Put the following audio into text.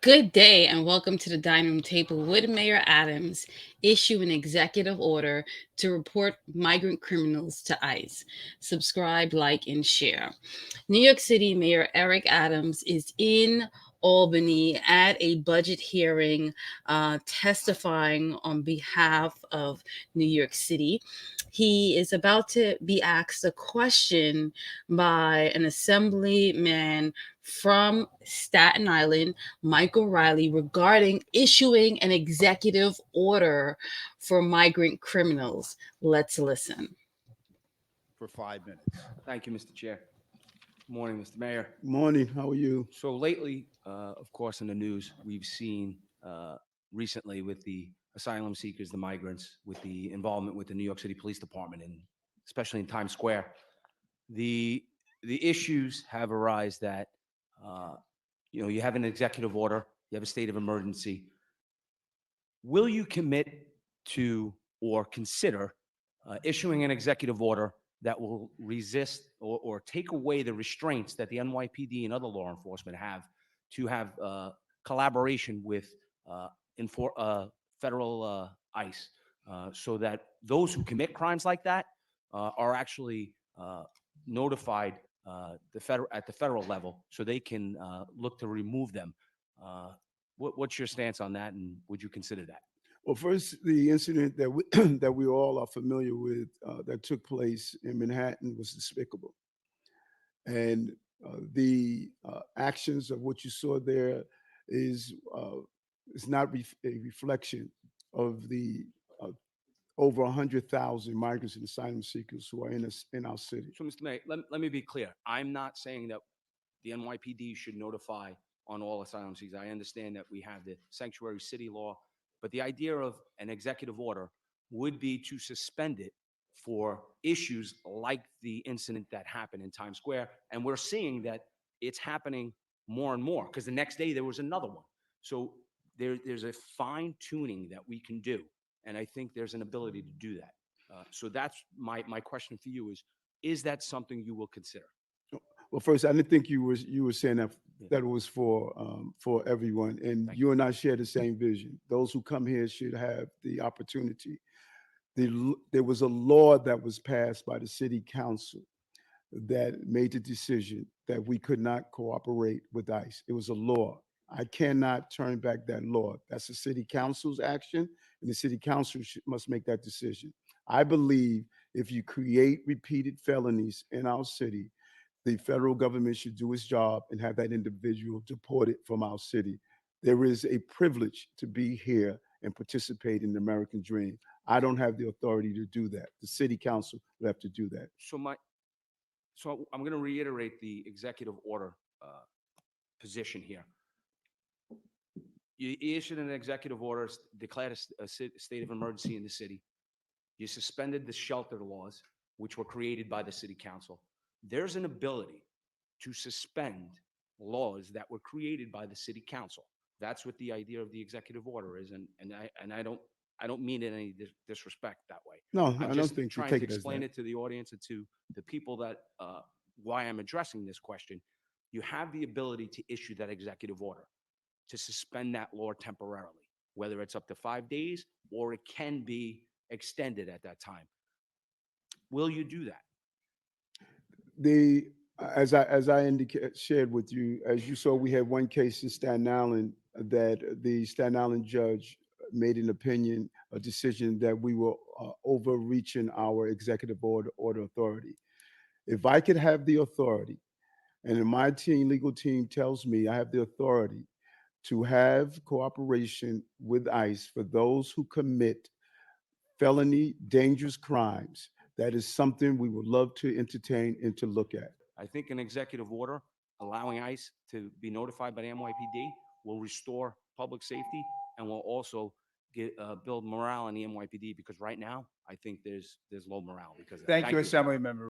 Good day and welcome to the dining room table with Mayor Adams issue an executive order to report migrant criminals to ICE. Subscribe, like, and share. New York City Mayor Eric Adams is in Albany at a budget hearing, testifying on behalf of New York City. He is about to be asked a question by an assemblyman from Staten Island, Michael Riley, regarding issuing an executive order for migrant criminals. Let's listen. For 5 minutes. Thank you, Mr. Chair. Good morning, Mr. Mayor. Morning, how are you? So lately, of course, in the news, we've seen recently with the asylum seekers, the migrants, with the involvement with the New York City Police Department, and especially in Times Square, the the issues have arisen that uh, you have an executive order, you have a state of emergency. Will you commit to or consider issuing an executive order that will resist or take away the restraints that the NYPD and other law enforcement have to have collaboration with uh, federal ICE, so that those who commit crimes like that are actually notified at the federal level, so they can look to remove them. Uh, what's your stance on that, and would you consider that? Well, first, the incident that we, that we all are familiar with that took place in Manhattan was despicable. And the actions of what you saw there is not a reflection of the uh, over 100,000 migrants and asylum seekers who are in our city. So, Mr. Mayor, let me be clear. I'm not saying that the NYPD should notify on all asylum seekers. I understand that we have the sanctuary city law, but the idea of an executive order would be to suspend it for issues like the incident that happened in Times Square. And we're seeing that it's happening more and more because the next day there was another one. So there's a fine tuning that we can do. And I think there's an ability to do that. So that's my question for you is that something you will consider? Well, first, I didn't think you were saying that Yeah. that it was for everyone, and Thank you. you and I share the same vision. Those who come here should have the opportunity. There was a law that was passed by the city council that made the decision that we could not cooperate with ICE. It was a law. I cannot turn back that law. That's the city council's action, and the city council must make that decision. I believe if you create repeated felonies in our city, the federal government should do its job and have that individual deported from our city. There is a privilege to be here and participate in the American dream. I don't have the authority to do that. The city council would have to do that. So I'm going to reiterate the executive order position here. You issued an executive order, declared a state of emergency in the city. You suspended the shelter laws, which were created by the city council. There's an ability to suspend laws that were created by the city council. That's what the idea of the executive order is, and I don't mean it in any disrespect that way. No, I'm I don't just think you trying take to it as explain that. it to the audience and to the people that why I'm addressing this question. You have the ability to issue that executive order to suspend that law temporarily, whether it's up to 5 days or it can be extended at that time. Will you do that? The as I shared with you, as you saw, we had one case in Staten Island that the Staten Island judge made an opinion, a decision that we were overreaching our executive order authority. If I could have the authority, and my legal team tells me I have the authority to have cooperation with ICE for those who commit felony, dangerous crimes, that is something we would love to entertain and to look at. I think an executive order allowing ICE to be notified by the NYPD will restore public safety and will also build morale in the NYPD because right now I think there's low morale because of that. Thank you, Thank you. Assemblymember